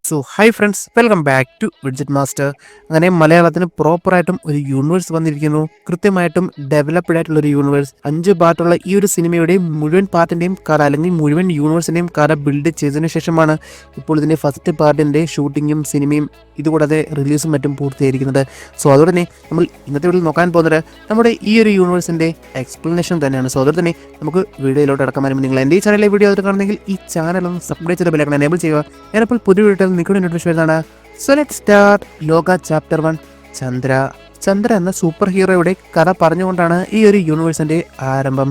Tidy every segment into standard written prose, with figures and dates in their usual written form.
So hi friends, welcome back to widget master. അങ്ങനെ മലയാളത്തിന് പ്രോപ്പറായിട്ടും ഒരു യൂണിവേഴ്സ് വന്നിരിക്കുന്നു. കൃത്യമായിട്ടും ഡെവലപ്ഡ് ആയിട്ടുള്ള ഒരു യൂണിവേഴ്സ്. 5 പാർട്ടുള്ള ഈ ഒരു സിനിമയുടെ മുഴുവൻ പാർട്ടിൻ്റെയും കഥ അല്ലെങ്കിൽ മുഴുവൻ യൂണിവേഴ്സിൻ്റെയും കഥ ബിൽഡ് ചെയ്തതിനു ശേഷമാണ് ഇപ്പോൾ ഇതിൻ്റെ ഫസ്റ്റ് പാർട്ടിൻ്റെ ഷൂട്ടിങ്ങും സിനിമയും ഇതുകൂടാതെ റിലീസും മറ്റും പൂർത്തിയായിരിക്കുന്നത്. സോ അതുകൊണ്ട് തന്നെ നമ്മൾ ഇന്നത്തെ വീഡിയോയിൽ നോക്കാൻ പോകുന്നത് നമ്മുടെ ഈ ഒരു യൂണിവേഴ്സിൻ്റെ എക്സ്പ്ലനേഷൻ തന്നെയാണ്. സോ അതുകൊണ്ട് തന്നെ നമുക്ക് വീഡിയോയിലോട്ട് അടക്കാൻ വരുമ്പോൾ നിങ്ങൾ എൻ്റെ ഈ ചാനലിലെ വീഡിയോ കാണുന്നെങ്കിൽ ഈ ചാനൽ ഒന്ന് സബ്സ്ക്രൈബ് ചെയ്ത് ബെൽ ഐക്കൺ എനേബിൾ ചെയ്യുക. ഞാനിപ്പോൾ പുതിയ വീഡിയോയിൽ നിൽക്കുന്ന നോട്ടിഫിക്കേഷൻ വരുന്നതാണ്. So let's start. ലോക ചാപ്റ്റർ 1 ചന്ദ്ര എന്ന സൂപ്പർ ഹീറോയുടെ കഥ പറഞ്ഞുകൊണ്ടാണ് ഈ ഒരു യൂണിവേഴ്സിൻ്റെ ആരംഭം.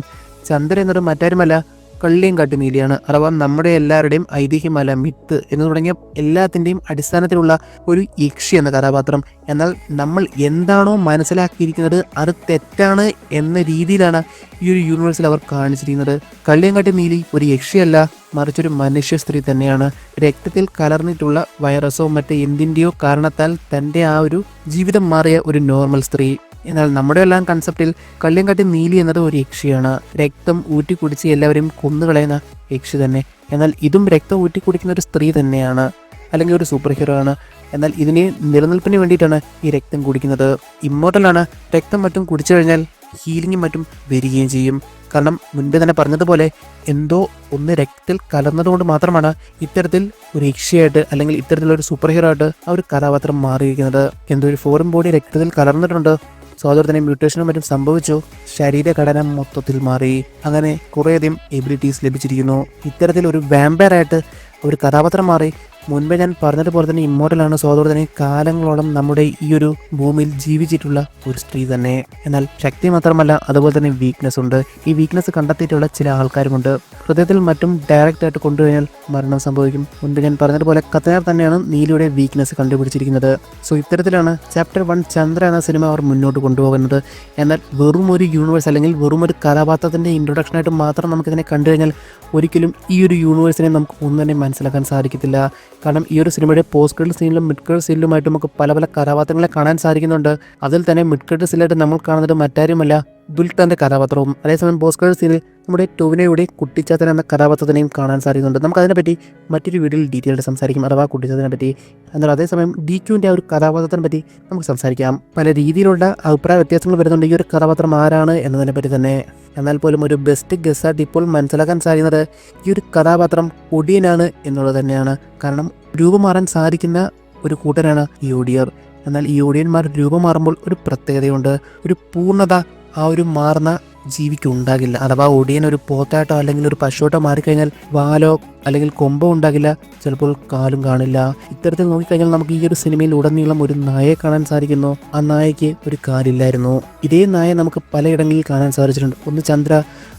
ചന്ദ്ര എന്നത് മറ്റാരുമല്ല, കള്ളിയങ്കാട്ട് നീലിയാണ്. അഥവാ നമ്മുടെ എല്ലാവരുടെയും ഐതിഹ്യമല്ല, മിത്ത് എന്ന് തുടങ്ങിയ എല്ലാത്തിൻ്റെയും അടിസ്ഥാനത്തിലുള്ള ഒരു യക്ഷി എന്ന കഥാപാത്രം. എന്നാൽ നമ്മൾ എന്താണോ മനസ്സിലാക്കിയിരിക്കുന്നത് അത് തെറ്റാണ് എന്ന രീതിയിലാണ് ഈ ഒരു യൂണിവേഴ്സിൽ അവർ കാണിച്ചിരിക്കുന്നത്. കള്ളിയങ്കാട്ട് നീലി ഒരു യക്ഷിയല്ല, മറിച്ചൊരു മനുഷ്യ സ്ത്രീ തന്നെയാണ്. രക്തത്തിൽ കലർന്നിട്ടുള്ള വൈറസോ മറ്റ് എന്തിൻ്റെയോ കാരണത്താൽ തൻ്റെ ആ ഒരു ജീവിതം മാറിയ ഒരു നോർമൽ സ്ത്രീ. എന്നാൽ നമ്മുടെ എല്ലാം കൺസെപ്റ്റിൽ കള്ളിയങ്കാട്ട് നീലി എന്നത് ഒരു യക്ഷിയാണ്. രക്തം ഊറ്റിക്കുടിച്ച് എല്ലാവരെയും കൊന്നുകളയുന്ന യക്ഷി തന്നെ. എന്നാൽ ഇതും രക്തം ഊറ്റിക്കുടിക്കുന്ന ഒരു സ്ത്രീ തന്നെയാണ്, അല്ലെങ്കിൽ ഒരു സൂപ്പർ ഹീറോ ആണ്. എന്നാൽ ഇതിന് നിലനിൽപ്പിന് വേണ്ടിയിട്ടാണ് ഈ രക്തം കുടിക്കുന്നത്. ഇമ്മോർട്ടലാണ്. രക്തം മറ്റും കുടിച്ചു കഴിഞ്ഞാൽ ഹീലിങ്ങും മറ്റും വരികയും ചെയ്യും. കാരണം മുൻപേ തന്നെ പറഞ്ഞതുപോലെ എന്തോ ഒന്ന് രക്തത്തിൽ കലർന്നതുകൊണ്ട് മാത്രമാണ് ഇത്തരത്തിൽ ഒരു യക്ഷിയായിട്ട് അല്ലെങ്കിൽ ഇത്തരത്തിലൊരു സൂപ്പർ ഹീറോ ആയിട്ട് ആ ഒരു കഥാപാത്രം മാറിയിരിക്കുന്നത്. എന്തോ ഒരു ഫോറിൻ ബോഡി രക്തത്തിൽ കലർന്നിട്ടുണ്ട്. സോ അതുപോലെ തന്നെ മ്യൂട്ടേഷനും മറ്റും സംഭവിച്ചു. ശരീരഘടന മൊത്തത്തിൽ മാറി. അങ്ങനെ കുറേയധികം എബിലിറ്റീസ് ലഭിച്ചിരിക്കുന്നു. ഇത്തരത്തിൽ ഒരു വാമ്പയറായിട്ട് ഒരു കഥാപാത്രം മാറി. മുൻപേ ഞാൻ പറഞ്ഞതുപോലെ തന്നെ ഇമ്മോർട്ടലാണ്. സോ അതുപോലെ തന്നെ കാലങ്ങളോളം നമ്മുടെ ഈ ഒരു ഭൂമിയിൽ ജീവിച്ചിട്ടുള്ള ഒരു സ്ത്രീ തന്നെ. എന്നാൽ ശക്തി മാത്രമല്ല, അതുപോലെ തന്നെ വീക്ക്നെസ് ഉണ്ട്. ഈ വീക്ക്നെസ് കണ്ടെത്തിയിട്ടുള്ള ചില ആൾക്കാരുമുണ്ട്. ഹൃദയത്തിൽ മറ്റും ഡയറക്റ്റ് ആയിട്ട് കൊണ്ടുകഴിഞ്ഞാൽ മരണം സംഭവിക്കും. മുൻപ് ഞാൻ പറഞ്ഞതുപോലെ കത്തനാർ തന്നെയാണ് നീലിയുടെ വീക്ക്നെസ് കണ്ടുപിടിച്ചിരിക്കുന്നത്. സോ ഇത്തരത്തിലാണ് ചാപ്റ്റർ 1 ചന്ദ്ര എന്ന സിനിമ അവർ മുന്നോട്ട് കൊണ്ടുപോകുന്നത്. എന്നാൽ വെറും ഒരു യൂണിവേഴ്സ് അല്ലെങ്കിൽ വെറും ഒരു കഥാപാത്രത്തിൻ്റെ ഇൻട്രൊഡക്ഷനായിട്ട് മാത്രം നമുക്കിതിനെ കണ്ടു കഴിഞ്ഞാൽ ഒരിക്കലും ഈ ഒരു യൂണിവേഴ്സിനെ നമുക്ക് ഒന്നും തന്നെ മനസ്സിലാക്കാൻ സാധിക്കത്തില്ല. കാരണം ഈ ഒരു സിനിമയുടെ പോസ്റ്റ് ക്രെഡിറ്റ് സീനിലും മിഡ് ക്രെഡിറ്റ് സീനിലുമായിട്ട് നമുക്ക് പല പല കഥാപാത്രങ്ങളെ കാണാൻ സാധിക്കുന്നുണ്ട്. അതിൽ തന്നെ മിഡ് ക്രെഡിറ്റ് സീനിലായിട്ട് നമ്മൾ കാണുന്നത് മറ്റാരുമല്ല, ദുൽഖറിന്റെ കഥാപാത്രവും. അതേസമയം പോസ്റ്റ് ക്രെഡിറ്റ് സീനിൽ നമ്മുടെ ടൊവിനോയുടെ കുട്ടിച്ചാത്തൻ എന്ന കഥാപാത്രത്തിനെയും കാണാൻ സാധിക്കുന്നുണ്ട്. നമുക്കതിനെപ്പറ്റി മറ്റൊരു വീഡിയോയിൽ ഡീറ്റെയിൽഡ് സംസാരിക്കും, അഥവാ കുട്ടിച്ചാത്തനെ പറ്റി. എന്നാൽ അതേസമയം DQവിൻ്റെ ആ ഒരു കഥാപാത്രത്തിനെ പറ്റി നമുക്ക് സംസാരിക്കാം. പല രീതിയിലുള്ള അഭിപ്രായ വ്യത്യാസങ്ങൾ വരുന്നുണ്ട് ഈ ഒരു കഥാപാത്രം ആരാണ് എന്നതിനെ പറ്റി തന്നെ. എന്നാൽ പോലും ഒരു ബെസ്റ്റ് ഗസ്സായിട്ട് ഇപ്പോൾ മനസ്സിലാക്കാൻ സാധിക്കുന്നത് ഈ ഒരു കഥാപാത്രം ഒടിയനാണ് എന്നുള്ളത് തന്നെയാണ്. കാരണം രൂപം മാറാൻ സാധിക്കുന്ന ഒരു കൂട്ടരാണ് ഈ ഒടിയർ. എന്നാൽ ഈ ഒടിയന്മാർ രൂപം മാറുമ്പോൾ ഒരു പ്രത്യേകതയുണ്ട്. ഒരു പൂർണ്ണത ആ ഒരു മാറുന്ന ജീവിക്ക് ഉണ്ടാകില്ല. അഥവാ ഒടിയൻ ഒരു പോത്തായിട്ടോ അല്ലെങ്കിൽ ഒരു പശുവായിട്ടോ മാറിക്കഴിഞ്ഞാൽ വാലോ അല്ലെങ്കിൽ കൊമ്പോ ഉണ്ടാകില്ല, ചിലപ്പോൾ കാലും കാണില്ല. ഇത്തരത്തിൽ നോക്കിക്കഴിഞ്ഞാൽ നമുക്ക് ഈ ഒരു സിനിമയിൽ ഉടനീളം ഒരു നായയെ കാണാൻ സാധിക്കുന്നു. ആ നായയ്ക്ക് ഒരു കാലില്ലായിരുന്നു. ഇതേ നായ നമുക്ക് പലയിടങ്ങളിൽ കാണാൻ സാധിച്ചിട്ടുണ്ട്. ഒന്ന് ചന്ദ്ര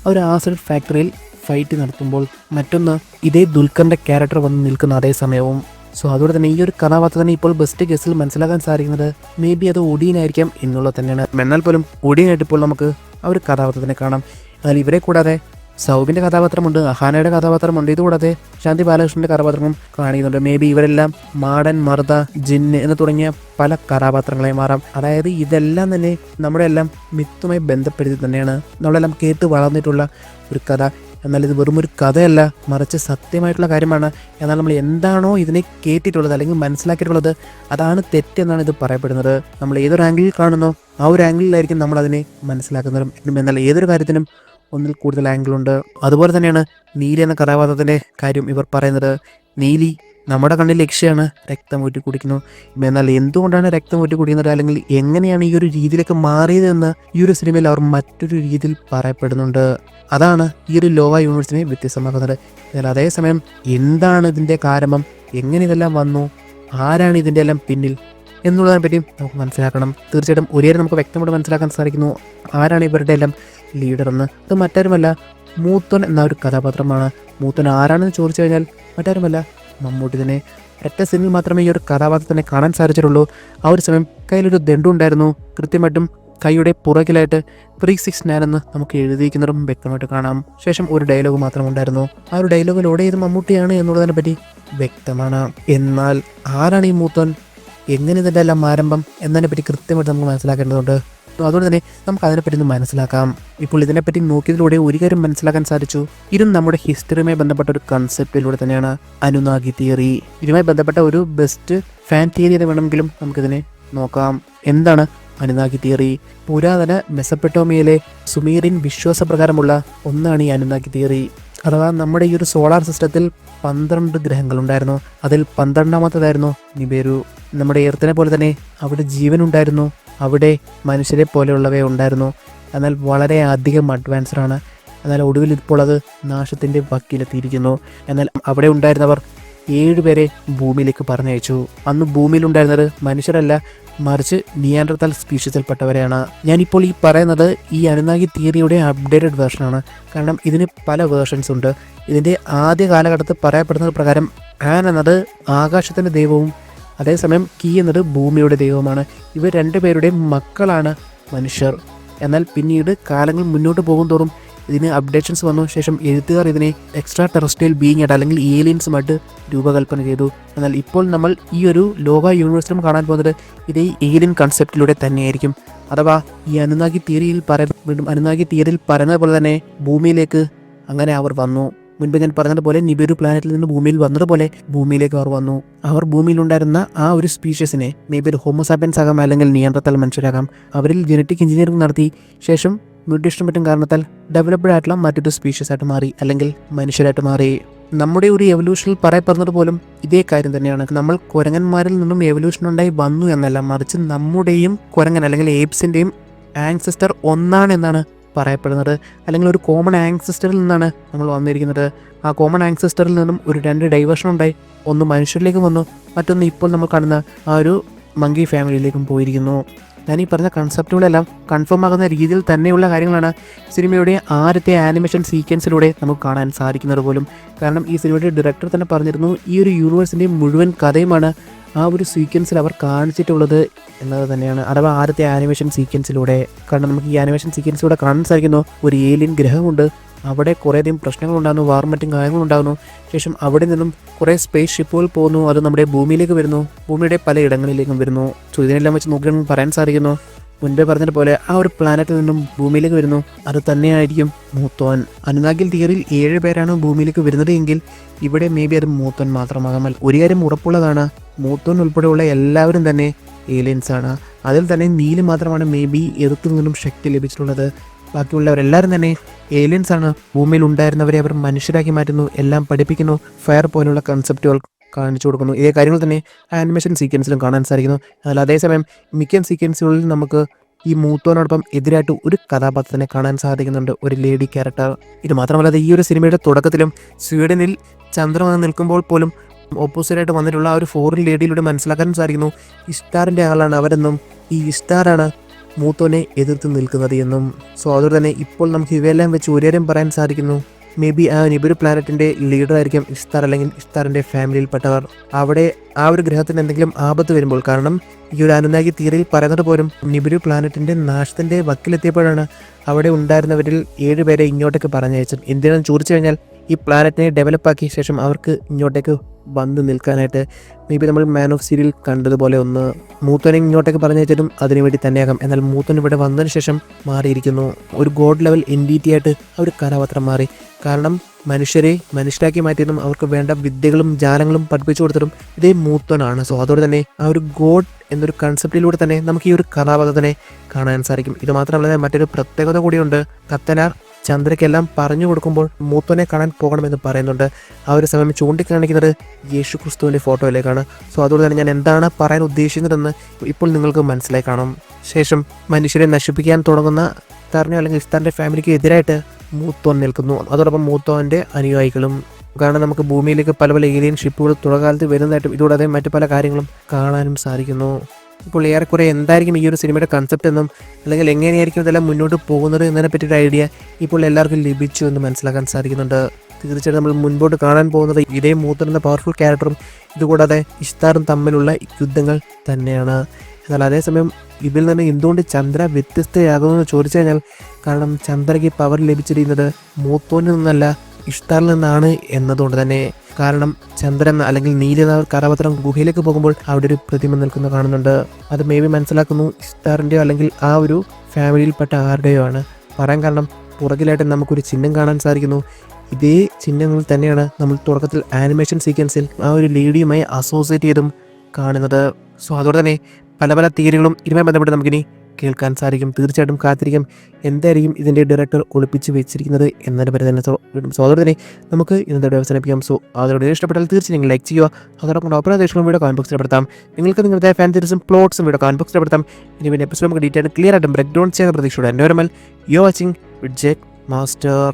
ആ ഒരു ആസിഡ് ഫാക്ടറിയിൽ ഫൈറ്റ് നടത്തുമ്പോൾ, മറ്റൊന്ന് ഇതേ ദുൽഖറിന്റെ ക്യാരക്ടർ വന്ന് നിൽക്കുന്ന അതേ സമയവും. സോ അതുകൊണ്ട് തന്നെ ഈ ഒരു കഥാപാത്രത്തിനെ ഇപ്പോൾ ബെസ്റ്റ് ഗസ്സിൽ മനസ്സിലാക്കാൻ സാധിക്കുന്നത് മേ ബി അത് ഒടിയനായിരിക്കാം എന്നുള്ളത് തന്നെയാണ്. എന്നാൽ പോലും ഒടിയനായിട്ട് ഇപ്പോൾ നമുക്ക് ആ ഒരു കഥാപാത്രത്തിനെ കാണാം. എന്നാൽ ഇവരെ കൂടാതെ സൗബിൻ്റെ കഥാപാത്രമുണ്ട്, അഹാനയുടെ കഥാപാത്രമുണ്ട്. ഇതുകൂടാതെ ശാന്തി ബാലകൃഷ്ണൻ്റെ കഥാപാത്രങ്ങളും കാണിക്കുന്നുണ്ട്. മേ ബി ഇവരെല്ലാം മാടൻ, മർദ, ജിന്ന് എന്ന് തുടങ്ങിയ പല കഥാപാത്രങ്ങളായി മാറാം. അതായത് ഇതെല്ലാം തന്നെ നമ്മുടെ എല്ലാം മിത്തുമായി ബന്ധപ്പെടുത്തി തന്നെയാണ് നമ്മളെല്ലാം കേട്ട് വളർന്നിട്ടുള്ള ഒരു കഥ. എന്നാൽ ഇത് വെറും ഒരു കഥയല്ല, മറിച്ച് സത്യമായിട്ടുള്ള കാര്യമാണ്. എന്നാൽ നമ്മൾ എന്താണോ ഇതിനെ കേട്ടിട്ടുള്ളത് അല്ലെങ്കിൽ മനസ്സിലാക്കിയിട്ടുള്ളത് അതാണ് തെറ്റെന്നാണ് ഇത് പറയപ്പെടുന്നത്. നമ്മൾ ഏതൊരു ആംഗിളിൽ കാണുന്നോ ആ ഒരു ആംഗിളിലായിരിക്കും നമ്മൾ അതിനെ മനസ്സിലാക്കുന്നത്. എന്നാൽ ഏതൊരു കാര്യത്തിനും ഒന്നിൽ കൂടുതൽ ആംഗിളുണ്ട്. അതുപോലെ തന്നെയാണ് നീലി എന്ന കഥാപാത്രത്തിൻ്റെ കാര്യം ഇവർ പറയുന്നത്. നീലി നമ്മുടെ കണ്ണിൽ ലക്ഷ്യമാണ്, രക്തം ഊറ്റി കുടിക്കുന്നു. എന്നാൽ എന്തുകൊണ്ടാണ് രക്തം ഊറ്റി കുടിക്കുന്നത് അല്ലെങ്കിൽ എങ്ങനെയാണ് ഈ ഒരു രീതിയിലേക്ക് മാറിയതെന്ന് ഈ ഒരു സിനിമയിൽ അവർ മറ്റൊരു രീതിയിൽ പറയപ്പെടുന്നുണ്ട്. അതാണ് ഈ ഒരു ലോക യൂണിവേഴ്സിനെ വ്യത്യസ്തമാക്കുന്നത്. എന്നാൽ അതേസമയം എന്താണ് ഇതിൻ്റെ കാരണം, എങ്ങനെ ഇതെല്ലാം വന്നു, ആരാണ് ഇതിൻ്റെ എല്ലാം പിന്നിൽ എന്നുള്ളതിനെ പറ്റിയും നമുക്ക് മനസ്സിലാക്കണം. തീർച്ചയായിട്ടും ഒരേ നമുക്ക് വ്യക്തമായിട്ട് മനസ്സിലാക്കാൻ സാധിക്കുന്നു ആരാണ് ഇവരുടെ എല്ലാം ലീഡർ എന്ന്. അത് മറ്റാരുമല്ല, മൂത്തോൻ എന്ന ഒരു കഥാപാത്രമാണ്. മൂത്തോൻ ആരാണെന്ന് ചോദിച്ചു കഴിഞ്ഞാൽ മറ്റാരുമല്ല, മമ്മൂട്ടി തന്നെ. ഒറ്റ സീനിൽ മാത്രമേ ഈ ഒരു കഥാപാത്രത്തിനെ കാണാൻ സാധിച്ചിട്ടുള്ളൂ. ആ ഒരു സമയം കയ്യിലൊരു ദണ്ടുണ്ടായിരുന്നു. കൃത്യമായിട്ടും കൈയുടെ പുറകിലായിട്ട് 369 എന്ന് നമുക്ക് എഴുതിയിരിക്കുന്നതും വ്യക്തമായിട്ട് കാണാം. ശേഷം ഒരു ഡയലോഗ് മാത്രം ഉണ്ടായിരുന്നു. ആ ഒരു ഡയലോഗിലൂടെ ഇത് മമ്മൂട്ടിയാണ് എന്നുള്ളതിനെ പറ്റി വ്യക്തമാണ്. എന്നാൽ ആരാണ് ഈ മൂത്തോൻ, എങ്ങനെ ഇതിൻ്റെ എല്ലാം ആരംഭം എന്നതിനെ പറ്റി കൃത്യമായിട്ട് നമുക്ക് മനസ്സിലാക്കേണ്ടതുണ്ട്. അതുകൊണ്ട് തന്നെ നമുക്ക് അതിനെപ്പറ്റി ഒന്ന് മനസ്സിലാക്കാം. ഇപ്പോൾ ഇതിനെപ്പറ്റി നോക്കിയതിലൂടെ ഒരു കാര്യം മനസ്സിലാക്കാൻ സാധിച്ചു. ഇതും നമ്മുടെ ഹിസ്റ്ററിയുമായി ബന്ധപ്പെട്ട ഒരു കൺസെപ്റ്റിലൂടെ തന്നെയാണ് അനുനാഗി തിയറി. ഇതുമായി ബന്ധപ്പെട്ട ഒരു ബെസ്റ്റ് ഫാൻ തിയറി എന്ന് വേണമെങ്കിലും നമുക്കിതിനെ നോക്കാം. എന്താണ് അനുനാഗി തിയറി? പുരാതന മെസപ്പൊട്ടേമിയയിലെ സുമേറിയൻ വിശ്വാസപ്രകാരമുള്ള ഒന്നാണ് ഈ അനുനാഗി തിയറി. അഥവാ നമ്മുടെ ഈ ഒരു സോളാർ സിസ്റ്റത്തിൽ 12 ഗ്രഹങ്ങളുണ്ടായിരുന്നു. അതിൽ 12ാമത്തേതായിരുന്നു നിബേരു. നമ്മുടെ എർത്തിനെ പോലെ തന്നെ അവിടെ ജീവനുണ്ടായിരുന്നു, അവിടെ മനുഷ്യരെ പോലെയുള്ളവയെ ഉണ്ടായിരുന്നു. എന്നാൽ വളരെ അധികം അഡ്വാൻസ്ഡ് ആണ്. എന്നാൽ ഒടുവിൽ ഇപ്പോൾ അത് നാശത്തിൻ്റെ വക്കിലെത്തിയിരിക്കുന്നു. എന്നാൽ അവിടെ ഉണ്ടായിരുന്നവർ 7 പേരെ ഭൂമിയിലേക്ക് പറഞ്ഞയച്ചു. അന്ന് ഭൂമിയിലുണ്ടായിരുന്നത് മനുഷ്യരല്ല, മറിച്ച് നിയാൻഡർതൽ സ്പീഷീസിൽപ്പെട്ടവരെയാണ്. ഞാനിപ്പോൾ ഈ പറയുന്നത് ഈ അനുനാഗി തിയറിയുടെ അപ്ഡേറ്റഡ് വേർഷനാണ്. കാരണം ഇതിന് പല വേർഷൻസ് ഉണ്ട്. ഇതിൻ്റെ ആദ്യ കാലഘട്ടത്തിൽ പറയപ്പെടുന്നത് പ്രകാരം ആൻ എന്നത് ആകാശത്തിൻ്റെ ദൈവവും അതേസമയം കീ എന്നത് ഭൂമിയുടെ ദൈവവുമാണ്. ഇവർ 2 പേരുടെയും മക്കളാണ് മനുഷ്യർ. എന്നാൽ പിന്നീട് കാലങ്ങൾ മുന്നോട്ട് പോകും തോറും ഇതിന് അപ്ഡേഷൻസ് വന്നു. ശേഷം എഴുത്തുകാർ ഇതിനെ എക്സ്ട്രാ ടെറസ്ട്രിയൽ ബീയിങ് ആയിട്ട് അല്ലെങ്കിൽ ഏലിയൻസുമായിട്ട് രൂപകൽപ്പന ചെയ്തു. എന്നാൽ ഇപ്പോൾ നമ്മൾ ഈ ഒരു ലോക യൂണിവേഴ്സിലും കാണാൻ പോകുന്നത് ഇതേ ഏലിയൻ കൺസെപ്റ്റിലൂടെ തന്നെയായിരിക്കും. അഥവാ ഈ അനുനാഗി തിയറിയിൽ പറയുന്നത് പോലെ തന്നെ ഭൂമിയിലേക്ക് അങ്ങനെ അവർ വന്നു. മുൻപ് ഞാൻ പറഞ്ഞതുപോലെ നിബേരു പ്ലാനറ്റിൽ നിന്ന് ഭൂമിയിൽ വന്നതുപോലെ ഭൂമിയിലേക്ക് അവർ വന്നു. അവർ ഭൂമിയിലുണ്ടായിരുന്ന ആ ഒരു സ്പീഷ്യസിനെ മേബി ഒരു ഹോമോസാപ്പിയൻസ് ആകാം, അല്ലെങ്കിൽ നിയാൻഡർതൽ മനുഷ്യരാകാം. അവരിൽ ജനറ്റിക് എഞ്ചിനീയറിംഗ് നടത്തി ശേഷം മ്യൂട്ടേഷനും മറ്റും കാരണത്താൽ ഡെവലപ്ഡ് ആയിട്ടുള്ള മറ്റൊരു സ്പീഷ്യസ് ആയിട്ട് മാറി, അല്ലെങ്കിൽ മനുഷ്യരായിട്ട് മാറി. നമ്മുടെ ഒരു എവല്യൂഷനിൽ പറയപ്പെടുന്നത് പോലും ഇതേ കാര്യം തന്നെയാണ്. നമ്മൾ കുരങ്ങന്മാരിൽ നിന്നും എവല്യൂഷൻ ഉണ്ടായി വന്നു എന്നല്ല, മറിച്ച് നമ്മുടെയും കുരങ്ങൻ അല്ലെങ്കിൽ ഏപ്സിൻ്റെയും ആൻസെസ്റ്റർ ഒന്നാണെന്നാണ് പറയപ്പെടുന്നത്. അല്ലെങ്കിൽ ഒരു കോമൺ ആൻസെസ്റ്ററിൽ നിന്നാണ് നമ്മൾ വന്നിരിക്കുന്നത്. ആ കോമൺ ആൻസെസ്റ്ററിൽ നിന്നും ഒരു 2 ഡൈവേർഷൻ ഉണ്ടായി. ഒന്ന് മനുഷ്യരിലേക്കും വന്നു, മറ്റൊന്ന് ഇപ്പോൾ നമ്മൾ കാണുന്ന ആ ഒരു മങ്കി ഫാമിലിയിലേക്കും പോയിരിക്കുന്നു. ഞാൻ ഈ പറഞ്ഞ കൺസെപ്റ്റുകളെല്ലാം കൺഫേം ആകുന്ന രീതിയിൽ തന്നെയുള്ള കാര്യങ്ങളാണ് സിനിമയുടെ ആദ്യത്തെ ആനിമേഷൻ സീക്വൻസിലൂടെ നമുക്ക് കാണാൻ സാധിക്കുന്നത് പോലും. കാരണം ഈ സിനിമയുടെ ഡയറക്ടർ തന്നെ പറഞ്ഞിരുന്നു, ഈ ഒരു യൂണിവേഴ്സിൻ്റെ മുഴുവൻ കഥയുമാണ് ആ ഒരു സീക്വൻസിൽ അവർ കാണിച്ചിട്ടുള്ളത് എന്നത് തന്നെയാണ്. അഥവാ ആദ്യത്തെ ആനിമേഷൻ സീക്വൻസിലൂടെ. കാരണം നമുക്ക് ഈ ആനിമേഷൻ സീക്വൻസിലൂടെ കാണാൻ സാധിക്കുന്നു ഒരു ഏലിയൻ ഗ്രഹമുണ്ട്, അവിടെ കുറേയധികം പ്രശ്നങ്ങളുണ്ടാകുന്നു, വാറും മറ്റും കാര്യങ്ങളുണ്ടാകുന്നു. ശേഷം അവിടെ നിന്നും കുറേ സ്പേസ് ഷിപ്പുകൾ പോകുന്നു, അത് നമ്മുടെ ഭൂമിയിലേക്ക് വരുന്നു, ഭൂമിയുടെ പല ഇടങ്ങളിലേക്കും വരുന്നു. സോ ഇതിനെല്ലാം വെച്ച് നോക്കുകയാണെങ്കിൽ പറയാൻ സാധിക്കുന്നു, മുൻപേ പറഞ്ഞതുപോലെ ആ ഒരു പ്ലാനറ്റിൽ നിന്നും ഭൂമിയിലേക്ക് വരുന്നു, അത് തന്നെയായിരിക്കും മൂത്തോൻ. അനുനാഗി തിയറിയിൽ 7 പേരാണ് ഭൂമിയിലേക്ക് വരുന്നത് എങ്കിൽ ഇവിടെ മേ ബി അത് മൂത്തോൻ മാത്രമാകാം. ഒരു കാര്യം ഉറപ്പുള്ളതാണ്, മൂത്തോൻ ഉൾപ്പെടെയുള്ള എല്ലാവരും തന്നെ ഏലിയൻസ് ആണ്. അതിൽ തന്നെ നീല് മാത്രമാണ് മേ ബി എർത്തിൽ നിന്നും ശക്തി ലഭിച്ചിട്ടുള്ളത്. ബാക്കിയുള്ളവരെല്ലാവരും തന്നെ ഏലിയൻസ് ആണ്. ഭൂമിയിൽ ഉണ്ടായിരുന്നവരെ അവർ മനുഷ്യരാക്കി മാറ്റുന്നു, എല്ലാം പഠിപ്പിക്കുന്നു, ഫയർ പോലുള്ള കൺസെപ്റ്റുകൾ കാണിച്ചു കൊടുക്കുന്നു. ഇതേ കാര്യങ്ങൾ തന്നെ ആനിമേഷൻ സീക്വൻസിലും കാണാൻ സാധിക്കുന്നു. എന്നാൽ അതേസമയം മിക്ക സീക്വൻസുകളിൽ നമുക്ക് ഈ മൂത്തോനോടൊപ്പം എതിരായിട്ട് ഒരു കഥാപാത്രത്തിനെ കാണാൻ സാധിക്കുന്നുണ്ട്, ഒരു ലേഡി ക്യാരക്ടർ. ഇത് മാത്രമല്ലാതെ ഈ ഒരു സിനിമയുടെ തുടക്കത്തിലും സ്വീഡനിൽ ചന്ദ്രൻ നിൽക്കുമ്പോൾ പോലും ഓപ്പോസിറ്റായിട്ട് വന്നിട്ടുള്ള ആ ഒരു ഫോറിൻ ലേഡിയിലൂടെ മനസ്സിലാക്കാൻ സാധിക്കുന്നു ഇഷ്ടാറിൻ്റെ ആളാണ് അവരെന്നും ഈ ഇഷ്ടാറാണ് മൂത്തോനെ എതിർത്ത് നിൽക്കുന്നത് എന്നും. സോ അതുകൊണ്ട് തന്നെ ഇപ്പോൾ നമുക്ക് ഇവയെല്ലാം വെച്ച് ഒരു കാര്യം പറയാൻ സാധിക്കുന്നു, മേ ബി ആ നിബിരു പ്ലാനറ്റിൻ്റെ ലീഡർ ആയിരിക്കും ഇഷ്താർ, അല്ലെങ്കിൽ ഇഷ്താറിൻ്റെ ഫാമിലിയിൽപ്പെട്ടവർ. അവിടെ ആ ഒരു ഗ്രഹത്തിന് എന്തെങ്കിലും ആപത്ത് വരുമ്പോൾ, കാരണം ഈ ഒരു അനുനാഗി തിയറിയിൽ പറയുന്നത് പോലും നിബിരു പ്ലാനറ്റിൻ്റെ നാശത്തിൻ്റെ വക്കിലെത്തിയപ്പോഴാണ് അവിടെ ഉണ്ടായിരുന്നവരിൽ 7 പേരെ ഇങ്ങോട്ടേക്ക് പറഞ്ഞയച്ചത്. എന്തിനാണെന്ന് ചോദിച്ചു കഴിഞ്ഞാൽ ഈ പ്ലാനറ്റിനെ ഡെവലപ്പാക്കിയ ശേഷം അവർക്ക് ഇങ്ങോട്ടേക്ക് വന്ന് നിൽക്കാനായിട്ട്. മേ ബി നമ്മൾ മാൻ ഓഫ് സ്റ്റീലിൽ കണ്ടതുപോലെ ഒന്ന് മൂത്തോനെ ഇങ്ങോട്ടേക്ക് പറഞ്ഞയച്ചതും അതിനുവേണ്ടി തന്നെയാകാം. എന്നാൽ മൂത്തോൻ ഇവിടെ വന്നതിന് ശേഷം മാറിയിരിക്കുന്നു, ഒരു ഗോഡ് ലെവൽ എൻറ്റിറ്റി ആയിട്ട് ആ ഒരു കഥാപാത്രം മാറി. കാരണം മനുഷ്യരെ മനുഷ്യരാക്കി മാറ്റിയതും അവർക്ക് വേണ്ട വിദ്യകളും ജാലങ്ങളും പഠിപ്പിച്ചു കൊടുത്തതും ഇതേ മൂത്തോനാണ്. സോ അതോടെ തന്നെ ആ ഒരു ഗോഡ് എന്നൊരു കൺസെപ്റ്റിലൂടെ തന്നെ നമുക്ക് ഈ ഒരു കഥാപാത്രത്തിനെ കാണാൻ സാധിക്കും. ഇത് മാത്രമല്ല മറ്റൊരു പ്രത്യേകത കൂടിയുണ്ട്. കത്തനാർ ചന്ദ്രയ്ക്കെല്ലാം പറഞ്ഞു കൊടുക്കുമ്പോൾ മൂത്തോനെ കാണാൻ പോകണമെന്ന് പറയുന്നുണ്ട്. ആ ഒരു സമയം ചൂണ്ടിക്കാണിക്കുന്നത് യേശു ക്രിസ്തുവിൻ്റെ ഫോട്ടോയിലേക്കാണ്. സോ അതുകൊണ്ട് തന്നെ ഞാൻ എന്താണ് പറയാൻ ഉദ്ദേശിക്കുന്നതെന്ന് ഇപ്പോൾ നിങ്ങൾക്ക് മനസ്സിലായി കാണും. ശേഷം മനുഷ്യരെ നശിപ്പിക്കാൻ തുടങ്ങുന്ന ഇസ്താറിനെ അല്ലെങ്കിൽ ഇസ്താറിൻ്റെ ഫാമിലിക്ക് എതിരായിട്ട് മൂത്തോൻ നിൽക്കുന്നു. അതോടൊപ്പം മൂത്തോൻ്റെ അനുയായികളും. കാരണം നമുക്ക് ഭൂമിയിലേക്ക് പല പല ഏലിയൻ ഷിപ്പുകൾ തുടർകാലത്ത് വരുന്നതായിട്ടും ഇതോടെ മറ്റു പല കാര്യങ്ങളും കാണാനും സാധിക്കുന്നു. ഇപ്പോൾ ഏറെക്കുറെ എന്തായിരിക്കും ഈ ഒരു സിനിമയുടെ കൺസെപ്റ്റ് എന്നും അല്ലെങ്കിൽ എങ്ങനെയായിരിക്കും ഇതെല്ലാം മുന്നോട്ട് പോകുന്നത് എന്നതിനെ പറ്റിയൊരു ഐഡിയ ഇപ്പോൾ എല്ലാവർക്കും ലഭിച്ചു എന്ന് മനസ്സിലാക്കാൻ സാധിക്കുന്നുണ്ട്. തീർച്ചയായിട്ടും നമ്മൾ മുൻപോട്ട് കാണാൻ പോകുന്നത് ഇതേ മൂത്തോൻ എന്ന പവർഫുൾ ക്യാരക്ടറും ഇതുകൂടാതെ ഇഷ്താറും തമ്മിലുള്ള യുദ്ധങ്ങൾ തന്നെയാണ്. എന്നാൽ അതേസമയം ഇതിൽ നിന്ന് എന്തുകൊണ്ട് ചന്ദ്ര വ്യത്യസ്തയാകുമെന്ന് ചോദിച്ചു കഴിഞ്ഞാൽ, കാരണം ചന്ദ്രയ്ക്ക് പവർ ലഭിച്ചിരിക്കുന്നത് മൂത്തോനിൽ നിന്നല്ല ഇഷ്താറിൽ നിന്നാണ് എന്നതുകൊണ്ട് തന്നെ. കാരണം ചന്ദ്രൻ അല്ലെങ്കിൽ നീല കഥാപാത്രം ഗുഹയിലേക്ക് പോകുമ്പോൾ അവിടെ ഒരു പ്രതിമ നിൽക്കുന്ന കാണുന്നുണ്ട്. അത് മേ ബി മനസ്സിലാക്കുന്നു ഇസ്താറിൻ്റെയോ അല്ലെങ്കിൽ ആ ഒരു ഫാമിലിയിൽപ്പെട്ട ആരുടെയോ ആണ്. പറയാൻ കാരണം പുറകിലായിട്ട് നമുക്കൊരു ചിഹ്നം കാണാൻ സാധിക്കുന്നു. ഇതേ ചിഹ്നങ്ങൾ തന്നെയാണ് നമ്മൾ തുടക്കത്തിൽ ആനിമേഷൻ സീക്വൻസിൽ ആ ഒരു ലേഡിയുമായി അസോസിയേറ്റ് ചെയ്തും കാണുന്നത്. സോ അതുകൊണ്ട് തന്നെ പല പല തിയറികളും ഇതുമായി ബന്ധപ്പെട്ട് നമുക്കിനി കേൾക്കാൻ സാധിക്കും. തീർച്ചയായിട്ടും കാത്തിരിക്കും എന്തായിരിക്കും ഇതിൻ്റെ ഡയറക്ടർ ഒളിപ്പിച്ച് വെച്ചിരിക്കുന്നത് എന്നതിനെ പറ്റി തന്നെ. സോ അതോടെ തന്നെ നമുക്ക് ഇന്നത്തെ അവസാനിപ്പിക്കാം. സോ അതോടെ ഇഷ്ടപ്പെട്ടാൽ തീർച്ചയായും ലൈക്ക് ചെയ്യുക. അതോടൊപ്പം അഭിപ്രായങ്ങളും വീഡിയോ കമന്റ് ബോക്സിൽ പെടുത്താം. നിങ്ങൾക്ക് നിങ്ങളുടെ ഫാൻ തിരിച്ചും പ്ലോട്ട്സും വീഡിയോ കമന്റ് ബോക്സിൽ പെടുത്താം. ഇനി പിന്നെ എപ്പിസോഡ് നമുക്ക് ഡീറ്റെയിൽ ക്ലിയർ ആയിട്ടും ബ്രേക്ക് ഡൗൺ ചെയ്യുന്ന പ്രതീക്ഷയോടെ എൻ്റെ യു വാച്ചിങ് വിഡ്ജറ്റ് മാസ്റ്റർ.